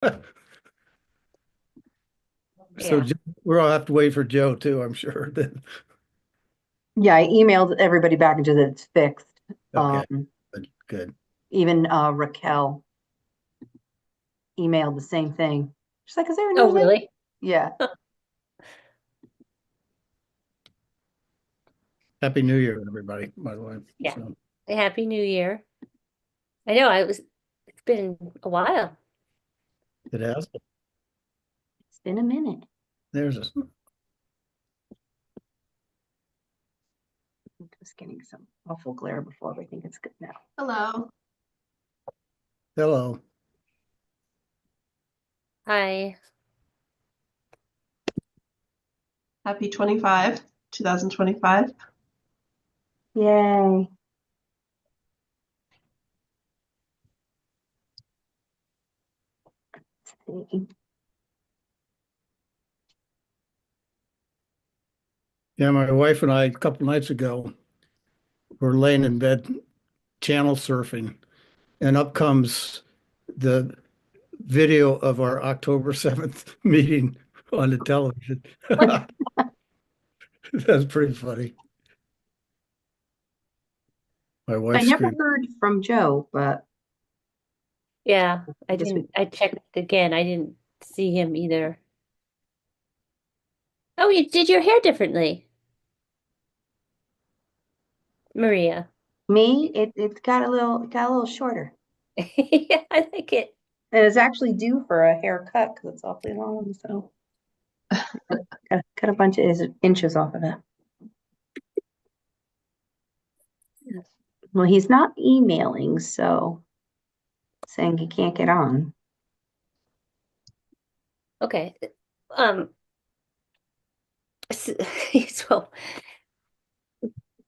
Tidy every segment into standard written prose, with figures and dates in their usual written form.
So Yeah. we'll have to wait for Joe too, I'm sure. Then Yeah, I emailed everybody back and just said it's fixed. okay, Um, good, good. even Raquel emailed the same thing. She's like, "Is there Oh, anything?" really? Yeah. Happy New Year, everybody, by the way. Yeah. So Happy New Year. I know it's been a while. it has. It's been a minute. There's a I'm just getting some awful glare before, but I think it's good now. Hello. hello. Hi. Happy 2025. Yay. Let's see. Yeah, my wife and I a couple nights ago were laying in bed channel surfing, and up comes the video of our October 7th meeting on the television. That's pretty funny. My I wife never screamed. heard from Joe, but Yeah, I guess we, I checked again. I didn't see him either. Oh, you did your hair differently, Maria. me, it got a little shorter. Yeah, I like it. And it's actually due for a haircut because it's awfully long. So gotta cut a bunch of inches off of it. Well, he's not emailing, so saying he can't get on. Okay. Um, s- so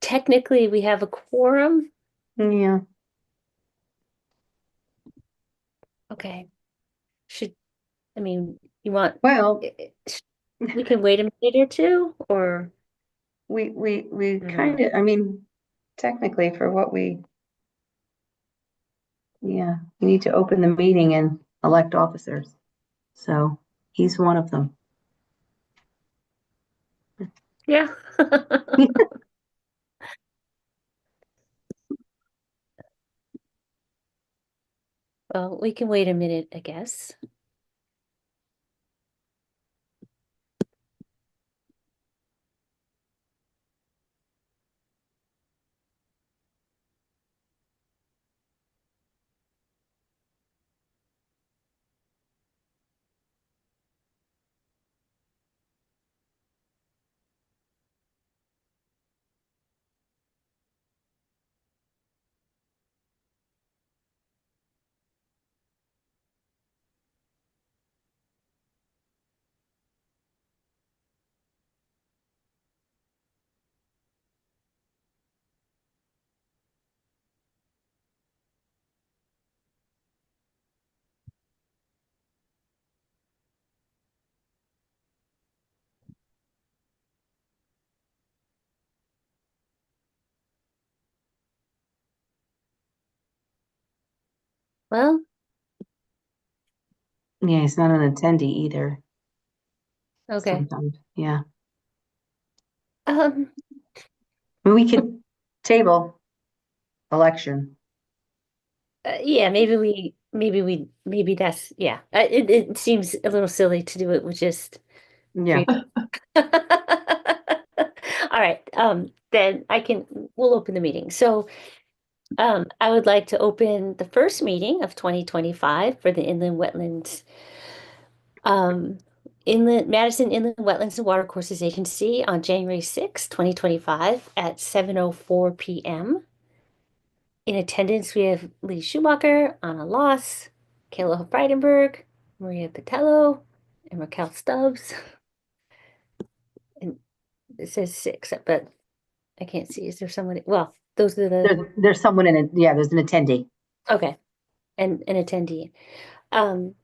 technically we have a quorum. Yeah. Okay. Should, I mean, you want, Well, we can wait a minute or two, or, we mm, kind of, I mean, technically for what yeah, we need to open the meeting and elect officers. So he's one of them. yeah. Well, we can wait a minute, I guess. Well, Yeah, he's not an attendee either. okay. Sometimes, yeah. Um, We could table election. yeah, maybe that's, yeah. It seems a little silly to do it with just Yeah. three. All right, then we'll open the meeting. So, I would like to open the first meeting of 2025 for the Inland Wetlands, um, Madison Inland Wetlands and Watercourses Agency on January 6th, 2025 at 7:04 p.m. In attendance, we have Lee Schumacher, Anna Loss, Kayla Freidenberg, Maria Patello, and Raquel Stubbs. And it says six, but I can't see. Is there someone? Well, those are the, There's someone in it. Yeah, there's an attendee. okay, and an attendee. Um,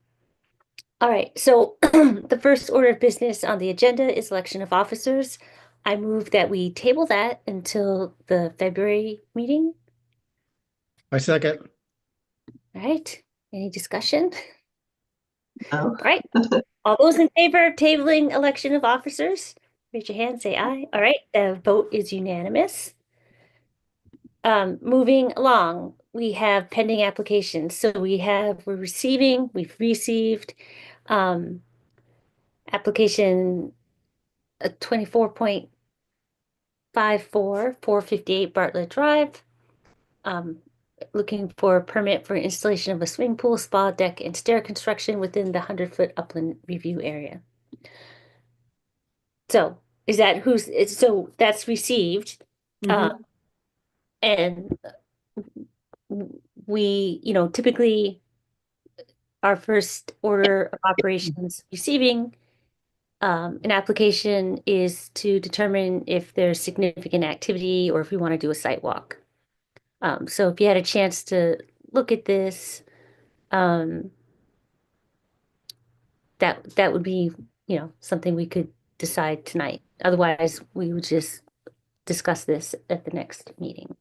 all right, so the first order of business on the agenda is election of officers. I move that we table that until the February meeting. I second. All right, any discussion? No. All right. All those in favor of tabling election of officers, raise your hand, say aye. All right, the vote is unanimous. Moving along, we have pending applications. So we've received application 24.54, 458 Bartlett Drive. Looking for a permit for installation of a swimming pool, spa deck, and stair construction within the 100-foot upland review area. So so that's received. Mhm. And we, typically our first order of operations receiving an application is to determine if there's significant activity or if we want to do a site walk. So if you had a chance to look at this, that would be, something we could decide tonight. Otherwise, we would just discuss this at the next meeting.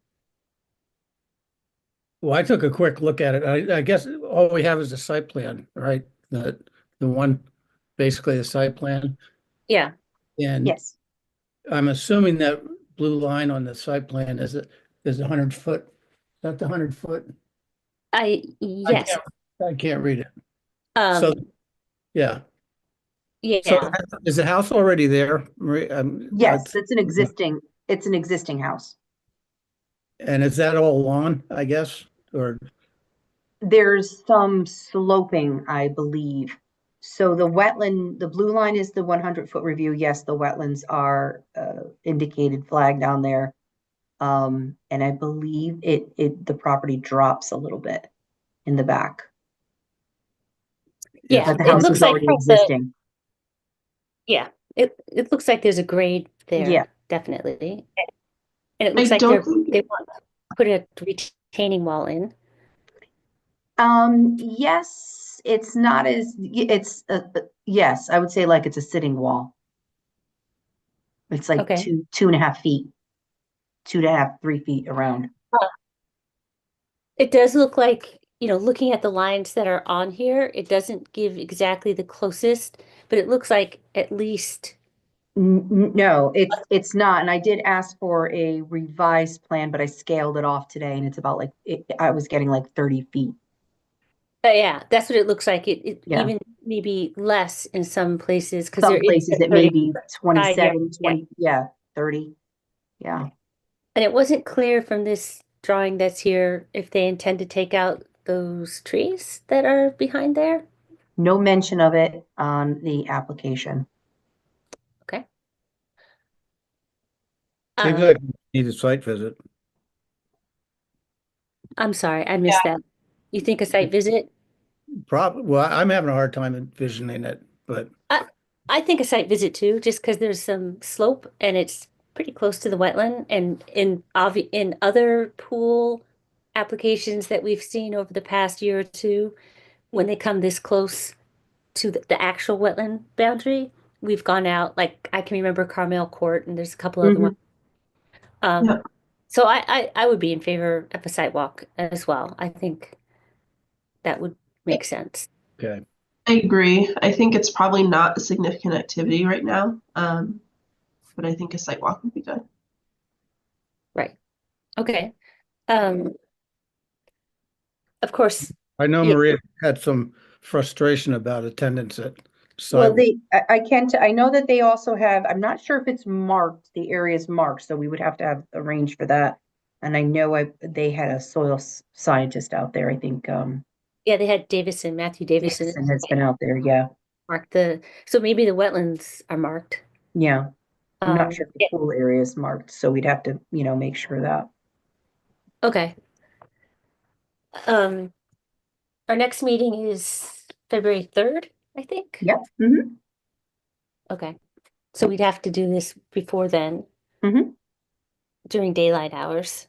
Well, I took a quick look at it. I guess all we have is the site plan, right? The one, basically the site plan. Yeah, And Yes. I'm assuming that blue line on the site plan is 100 foot. Is that the 100 foot? I yes. can't, I can't read it. So, Um, yeah. So yeah, is the house already there, Marie? Yes, it's an existing house. And is that all lawn, I guess? Or, There's some sloping, I believe. So the blue line is the 100-foot review. Yes, the wetlands are indicated flag down there. And I believe the property drops a little bit in the back, yeah. but the It house looks is like already from existing. yeah, it looks like there's a grade Yeah. there, definitely. And it I looks like don't think, they want to put a retaining wall in. Yes, it's not as, it's, yes, I would say like it's a sitting wall. It's like Okay. 2.5 feet, 2.5, 3 feet around. It does look like, looking at the lines that are on here, it doesn't give exactly the closest, but it looks like at least, No, it's not. And I did ask for a revised plan, but I scaled it off today and it's about like, I was getting like 30 feet. yeah, that's what it looks like. It Yeah. even maybe less in some places because Some there is places that it may 30 be side yard. 27, 20, yeah, 30. Yeah. And it wasn't clear from this drawing that's here if they intend to take out those trees that are behind there. No mention of it on the application. Okay. seems Um, like we need a site visit. I'm sorry, I missed that. You think a site visit? Well, I'm having a hard time envisioning it, but I, I think a site visit too, just because there's some slope and it's pretty close to the wetland. And in other pool applications that we've seen over the past year or two, when they come this close to the actual wetland boundary, we've gone out, like I can remember Carmel Court and there's a couple other ones. Mhm. Um, so I would be in favor of a sidewalk as well. I think that would make sense. okay. I agree. I think it's probably not a significant activity right now. But I think a site walk would be good. Right. Okay. Um, of course, I know yeah, Maria had some frustration about attendance at Well, sidewalk. I know that they also have, I'm not sure if it's marked, the area is marked, so we would have to have arranged for that. And I know they had a scientist out there, I think, yeah, they had Matthew Davison Davidson has been out there, yeah, marked so maybe the wetlands are marked. yeah. I'm not sure if the Yeah, pool area is marked, so we'd have to, make sure that. okay. Um, our next meeting is February 3rd, I think. Yep. Mm-hmm. Okay. So we'd have to do this before then, Mm-hmm. during daylight hours.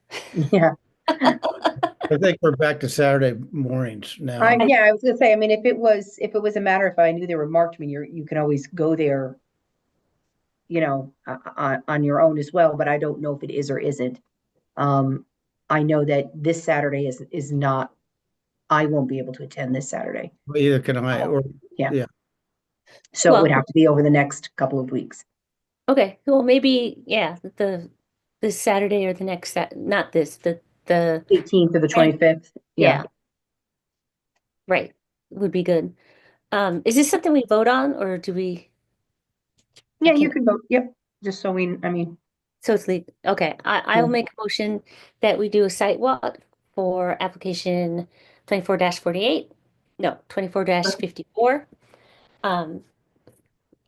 Yeah. I think we're back to Saturday mornings now. Yeah, I was gonna say, I mean, if it was a matter, if I knew they were marked, I mean, you can always go there, on your own as well, but I don't know if it is or isn't. I know that this Saturday is not I won't be able to attend this Saturday. Either can I, or, Yeah. yeah. So it would Well- have to be over the next couple of weeks. Okay, well, maybe, yeah, this Saturday or the next, not this, the, 18th or the 25th. yeah, right, would be good. Is this something we vote on or do we, Yeah, you can't- can vote. Yep. Just so I mean, so it's legal, okay, I will Yeah. make a motion that we do a site walk for application 24-48, no, 24-54,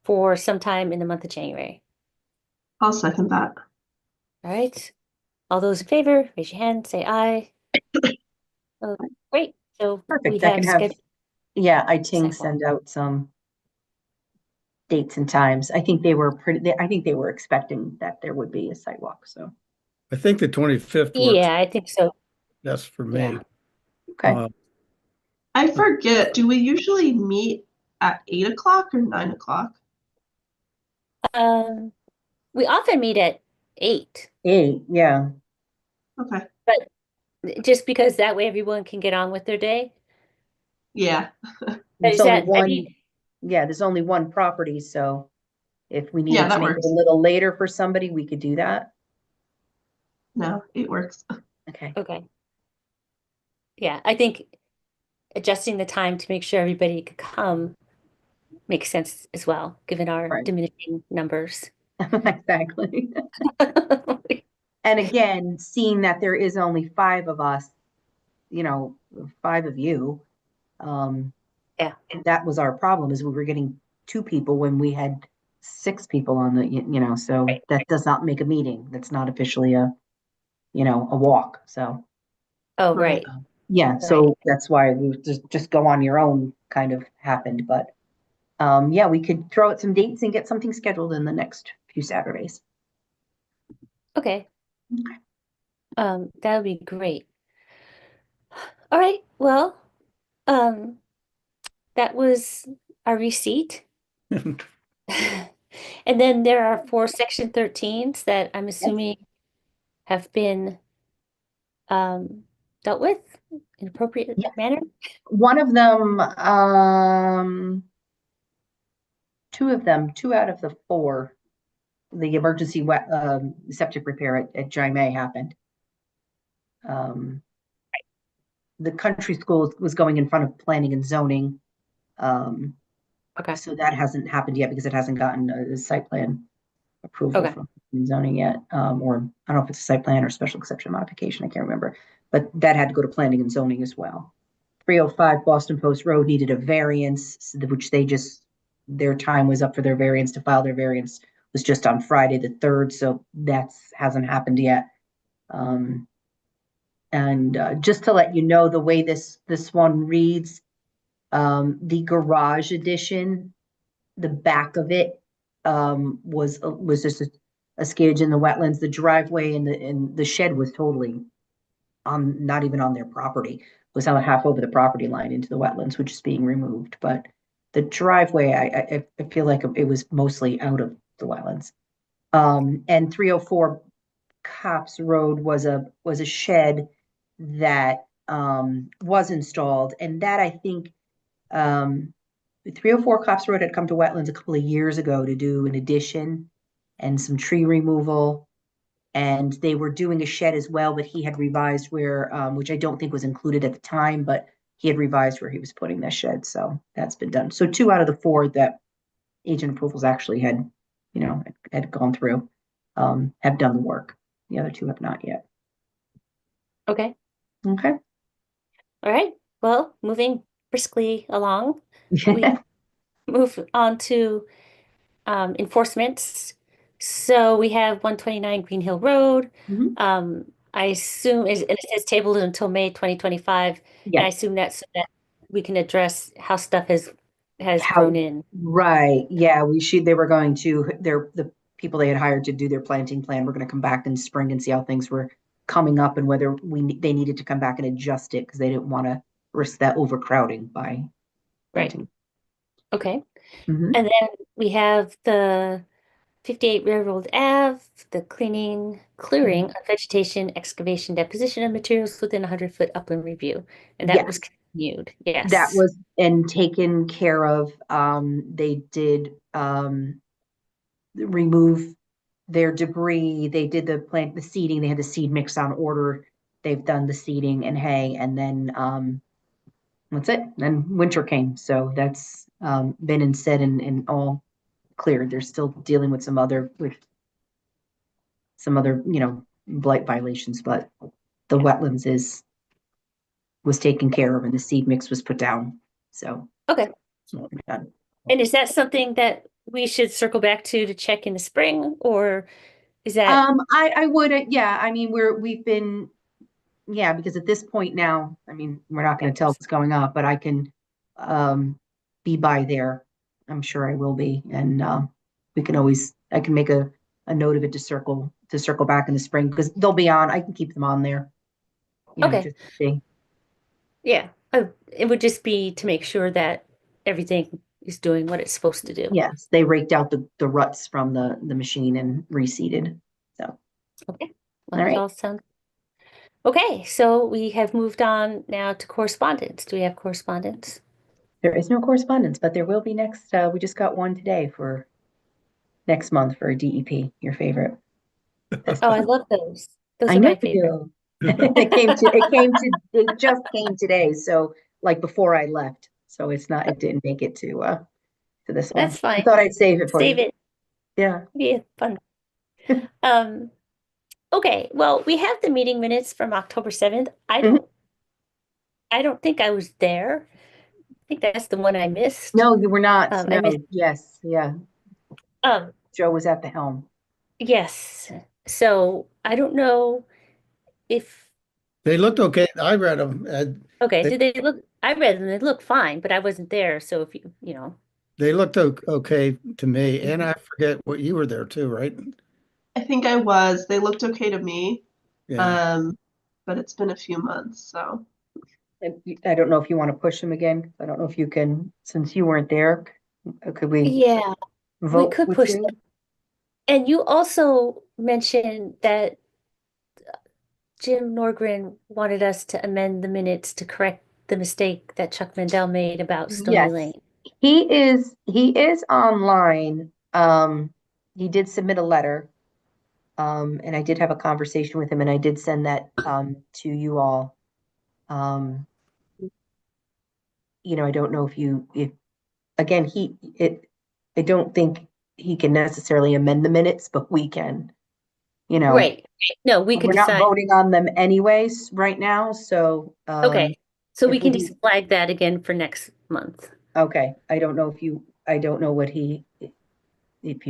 for sometime in the month of January. I'll second that. All right, all those in favor, raise your hand, say aye. Oh, great, so we perfect. I have can have, scheduled. yeah, Ting Sidewalk. send out some dates and times. I think they were I think they were expecting that there would be a sidewalk. So, I think the 25th works Yeah, I think so. best for me. Yeah. okay. I forget, do we usually meet at 8 o'clock or 9 o'clock? We often meet at 8, 8, yeah. Okay, just because that way everyone can get on with their day. yeah, There's Is only that, I one, mean, yeah, there's only one property. So if we Yeah, needed to that make it works. a little later for somebody, we could do that. no, it works. Okay. okay. Yeah, I think adjusting the time to make sure everybody could come makes sense as well, given our Right. diminishing numbers. Exactly. And again, seeing that there is only 5 of us, 5 of you, Yeah. that was our problem, is we were getting 2 people when we had 6 people on the, so Right. that does not make a meeting. That's not officially a walk. So Oh, Right. right. yeah, so that's why we just go on your own kind of happened. But yeah, we could throw out some dates and get something scheduled in the next few Saturdays. Okay. Okay. That would be great. All right. Well, um, that was our receipt. And then there are 4 Section 13s that I'm assuming have been dealt with in appropriate Yes. manner. One of them, 2 out of the 4, the emergency septic repair at Jaime happened. The country school was going in front of planning and zoning. Okay. So that hasn't happened yet because it hasn't gotten a site plan approval Okay. from zoning yet. Or I don't know if it's a site plan or special exception modification, I can't remember. But that had to go to planning and zoning as well. 305 Boston Post Road needed a variance, which their time was up for their variance to file their variance was just on Friday the 3rd, so that hasn't happened yet. And just to let you know, the way this one reads, the garage addition, the back of it was just a skidge in the wetlands. The driveway and the shed was totally not even on their property, was out half over the property line into the wetlands, which is being removed. But the driveway, I feel like it was mostly out of the wetlands. And 304 Cops Road was a shed that was installed, and that I think 304 Cops Road had come to wetlands a couple of years ago to do an addition and some tree removal. And they were doing a shed as well, but he had revised where, which I don't think was included at the time, but he had revised where he was putting that shed. So that's been done. So 2 out of the 4 that agent approvals actually had gone through, have done the work. The other 2 have not yet. Okay. Okay. All right. Well, moving briskly along, we move on to enforcements. So we have 129 Green Hill Road. Mhm. I assume and it says tabled until May 2025. And I Yes. assume that's so that we can address how stuff has How- grown in. Right. Yeah. They were going to, the people they had hired to do their planting plan were going to come back in spring and see how things were coming up and whether they needed to come back and adjust it because they didn't want to risk that overcrowding by Right. planting. Okay. Mhm. And then we have the 58 Railroad Ave, the clearing of vegetation, excavation, deposition of materials within 100-foot upland review. And that Yes. was Continued, that yes. was and taken care of. They did remove their debris. They did the seeding. They had the seed mix on order. They've done the seeding and hay, and then that's it. Then winter came, so that's been and said and all cleared. They're still dealing with some other blight violations, but the wetlands was taken care of and the seed mix was put down. So Okay. So, done. And is that something that we should circle back to check in the spring, or is that I would, yeah. I mean, we've been, yeah, because at this point now, I mean, we're not going to tell what's going on, but I can be by there. I'm sure I will be, and I can make a note of it to circle back in the spring because they'll be on. I can keep them on there. Okay. Just to see. Yeah, it would just be to make sure that everything is doing what it's supposed to do. Yes, they raked out the ruts from the machine and reseeded. So, Okay. all Well, that right. all sounds okay. So we have moved on now to correspondence. Do we have correspondence? There is no correspondence, but there will be next. We just got one today for next month for DEP, your favorite. Oh, I love those. Those I are know my favorite. you do. It just came today. So like before I left. So it didn't make it to this one. That's fine. I thought I'd save it for Save you. it. Yeah. Be fun. Um, okay. Well, we have the meeting minutes from October 7th. I don't think I was there. I think that's the one I missed. No, you were not. I No. missed. Yes. Yeah. Um, Joe was at the helm. yes. So I don't know if they looked okay. I read them. okay, They, did they look? I read them, they look fine, but I wasn't there. So if you know, they looked okay to me. And I forget what you were there too, right? I think I was. They looked okay to me. Yeah. But it's been a few months, so. I don't know if you want to push him again. I don't know if you can, since you weren't there, could we yeah, we vote could with push you? them. And you also mentioned that Jim Norgren wanted us to amend the minutes to correct the mistake that Chuck Mandel made about Stony Yes, Lane. he is online. He did submit a letter. And I did have a conversation with him and I did send that to you all. Um, I don't know if again, I don't think he can necessarily amend the minutes, but we can, Right. No, we could we're not decide. voting on them anyways right now, so Okay. So we if we can do, just flag that again for next month. okay, I don't know if you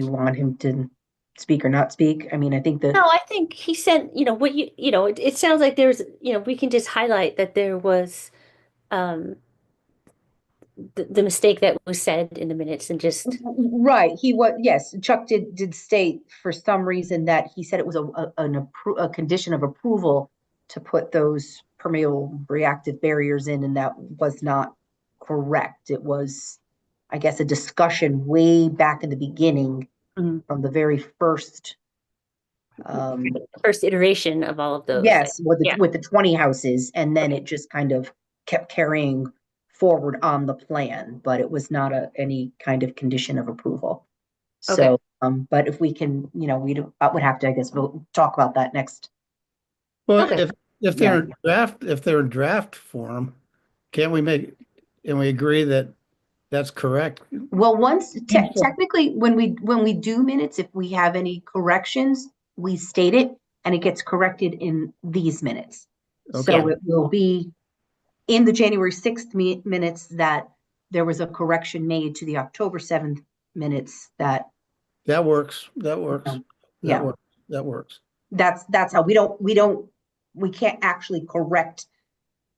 want him to speak or not speak. I mean, I think that, No, I think he said, what it sounds like there's, we can just highlight that there was um the mistake that was said in the minutes and just right, yes, Chuck did state for some reason that he said it was a condition of approval to put those permeable reactive barriers in, and that was not correct. It was, I guess, a discussion way back in the beginning Mhm. from the very first first iteration of all of those. yes, Yeah. with the 20 houses, and then it just kind of kept carrying forward on the plan, but it was not any kind of condition of approval. Okay. So, but if we can, I would have to, I guess, talk about that next. Well, Okay. if they're in draft form, can we agree that that's correct? Well, So- technically, when we do minutes, if we have any corrections, we state it and it gets corrected in these minutes. Okay. So it will be in the January 6th minutes that there was a correction made to the October 7th minutes that, That works. That works. yeah, That works. that's how we can't actually correct,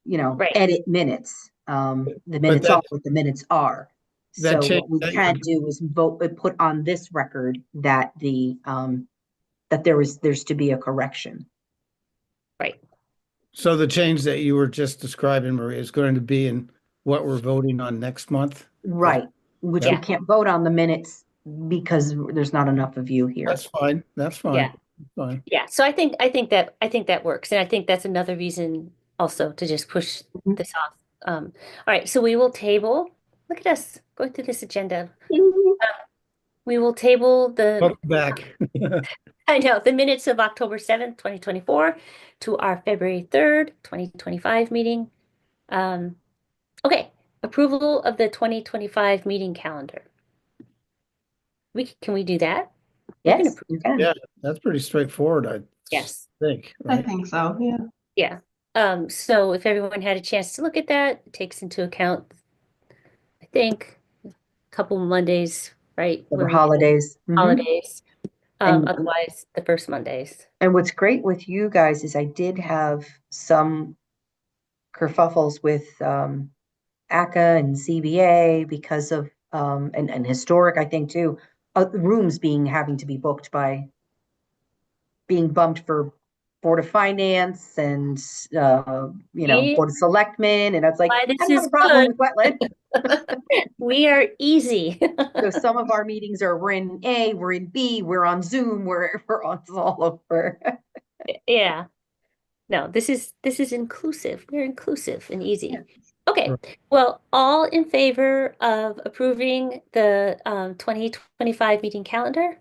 Right. edit minutes. The minutes that- are what the minutes are. that So change what we that can do is put on this record that that there's to be a correction. Right. So the change that you were just describing, Maria, is going to be in what we're voting on next month? Right, which we Yeah. can't vote on the minutes because there's not enough of you here. That's fine. That's fine. Yeah. Fine. Yeah. So I think that works. And I think that's another reason also to just push Mhm. this off All right, so we will table, look at us going through this agenda. We will table the, Welcome back. I know, the minutes of October 7th, 2024 to our February 3rd, 2025 meeting. Okay, approval of the 2025 meeting calendar. Can we do that? We can Yes, approve. you can. Yeah, that's pretty straightforward, I Yes. think, I right? think so, yeah. Yeah. So if everyone had a chance to look at that, it takes into account, I think, a couple Mondays, right? Over When we have holidays. Mhm. holidays. And Otherwise, the first Mondays. and what's great with you guys is I did have some kerfuffles with ACA and CBA because of and historic, I think too, rooms having to be booked by being bumped for Board of Finance and See Board of Selectmen, and I was like, why I this don't have is a problem good. with wetland. We are easy. So some of our meetings we're in A, we're in B, we're on Zoom, we're on all over. Yeah. No, this is inclusive. We're inclusive and easy. Yeah. Okay. Well, all in favor of approving the 2025 meeting calendar?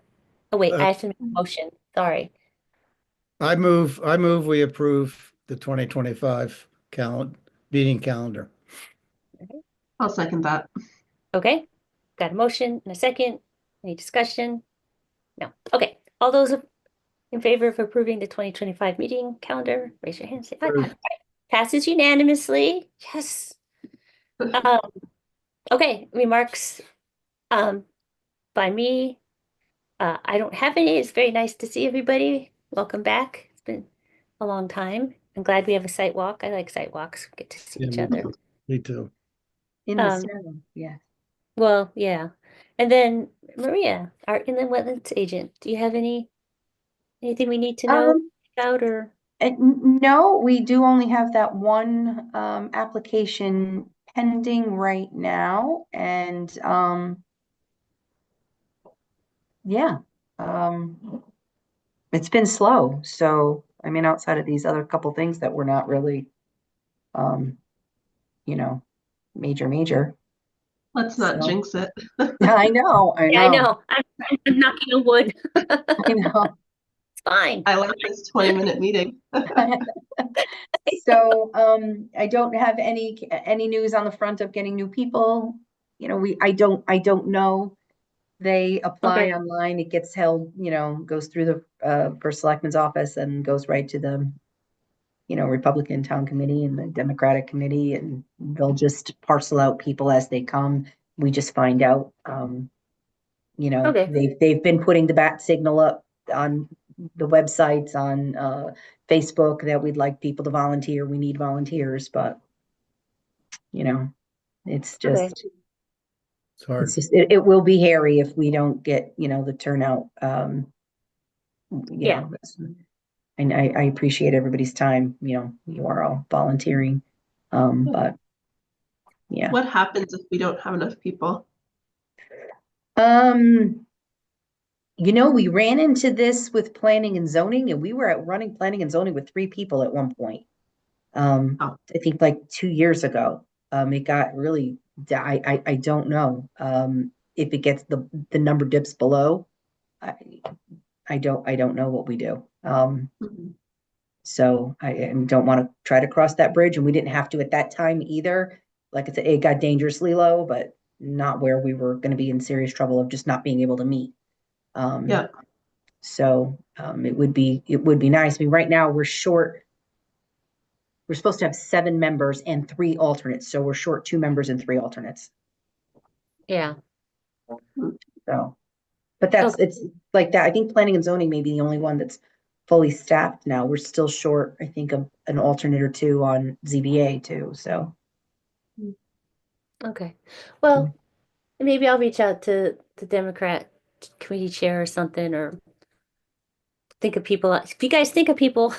Oh wait, I have to make a motion. Sorry. I move we approve the 2025 meeting calendar. I'll second that. Okay. Got a motion and a second. Any discussion? No. Okay. All those in favor of approving the 2025 meeting calendar, raise your hand, say aye. Approved. Passes unanimously. Yes. Um, okay, remarks by me. I don't have any. It's very nice to see everybody. Welcome back. It's been a long time. I'm glad we have a site walk. I like site walks. We get to see Yeah, each me other. too. Me too. In the Um, snow, yeah. Well, yeah. And then Maria, our inland wetlands agent, do you have anything we need to know about or? No, we do only have that one application pending right now, and yeah, it's been slow. So I mean, outside of these other couple things that were not really, um, you know, major. Let's not So jinx it. I know, Yeah, I know. I'm knocking on wood. I know. It's fine. I like this 20-minute meeting. So I don't have any news on the front of getting new people. I don't know. They apply Okay. online, it gets held, goes through the first selectman's office and goes right to the, Republican town committee and the Democratic committee, and they'll just parcel out people as they come. We just find out, Okay. they've been putting the bat signal up on the websites, on Facebook, that we'd like people to volunteer. We need volunteers, but it's Okay. just It's hard. it will be hairy if we don't get the turnout. Yeah. And I appreciate everybody's time. You are all volunteering, but yeah. What happens if we don't have enough people? We ran into this with planning and zoning, and we were running planning and zoning with 3 people at one point. Oh. I think like 2 years ago. It got really, I don't know. If it gets the number dips below, I don't know what we do. Mhm. So I don't want to try to cross that bridge, and we didn't have to at that time either. Like I said, it got dangerously low, but not where we were going to be in serious trouble of just not being able to meet. Yeah. So it would be nice. I mean, right now we're short. We're supposed to have 7 members and 3 alternates, so we're short 2 members and 3 alternates. Yeah. So, but it's like that. I think planning and zoning may be the only one that's fully staffed now. We're still short, I think, of an alternate or 2 on ZBA too. So, Okay. Well, maybe I'll reach out to the Democrat committee chair or something, or think of people. If you guys think of people,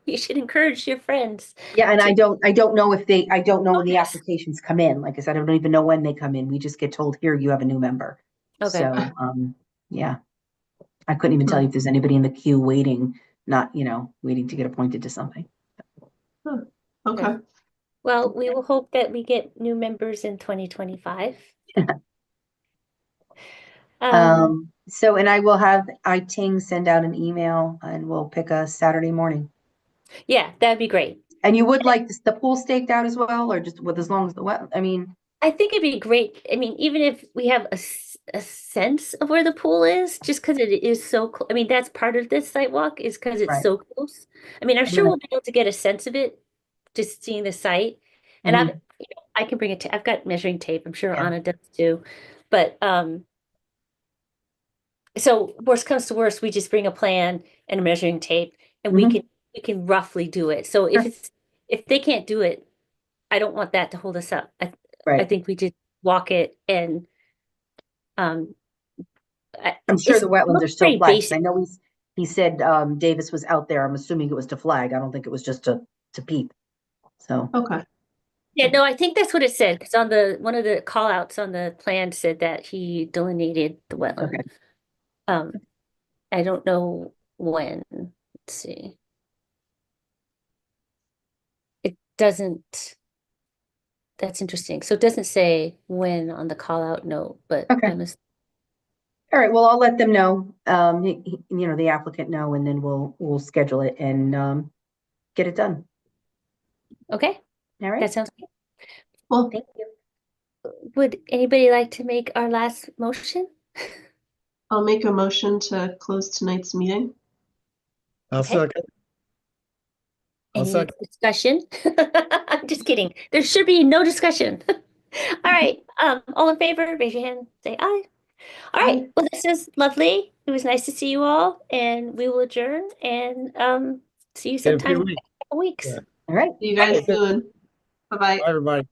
you should encourage your friends. yeah, and I don't know if I don't know when the Yes. applications come in. Like I said, I don't even know when they come in. We just get told, here, you have a new member. Okay. So, yeah, I couldn't even tell you if there's anybody in the queue waiting, not, waiting to get appointed to something. Okay. Well, we will hope that we get new members in 2025. So, and I will have Ting send out an email and we'll pick a Saturday morning. Yeah, that'd be great. And you would like the pool staked out as well, or just with as long as the wet, I mean, I think it'd be great. I mean, even if we have a sense of where the pool is, just because it is so close. I mean, that's part of this site walk is because it's right. so close. I mean, I'm I'm sure gonna- we'll be able to get a sense of it just seeing the site. And Mhm. I can bring it to, I've got measuring tape. I'm sure Yeah. Anna does too. But so worst comes to worst, we just bring a plan and a measuring tape and Mhm. we can roughly do it. So Sure. if they can't do it, I don't want that to hold us up. I Right. think we just walk it and um I'm sure it's the wetlands are looks still pretty flagged. 'Cause I basic. know he said Davis was out there. I'm assuming it was to flag. I don't think it was just to peep. So, Okay. Yeah, no, I think that's what it said. Because on the one of the call outs on the plan said that he delineated the wetland. okay. Um, I don't know when. Let's see. It doesn't. That's interesting. So it doesn't say when on the call out note, but Okay. I must. All right, well, I'll let them know, the applicant know, and then we'll schedule it and get it done. Okay, All right, that sounds good. Well, thank you. Would anybody like to make our last motion? I'll make a motion to close tonight's meeting. I'll Okay. second. I'll Any second. discussion? I'm just kidding. There should be no discussion. All right. All in favor, raise your hand, say aye. All right. Well, this is lovely. It was nice to see you all, and we will adjourn and see you In a few sometime in weeks. a couple weeks. Yeah. All right. See you guys Okay. soon. Bye-bye. Bye, everybody.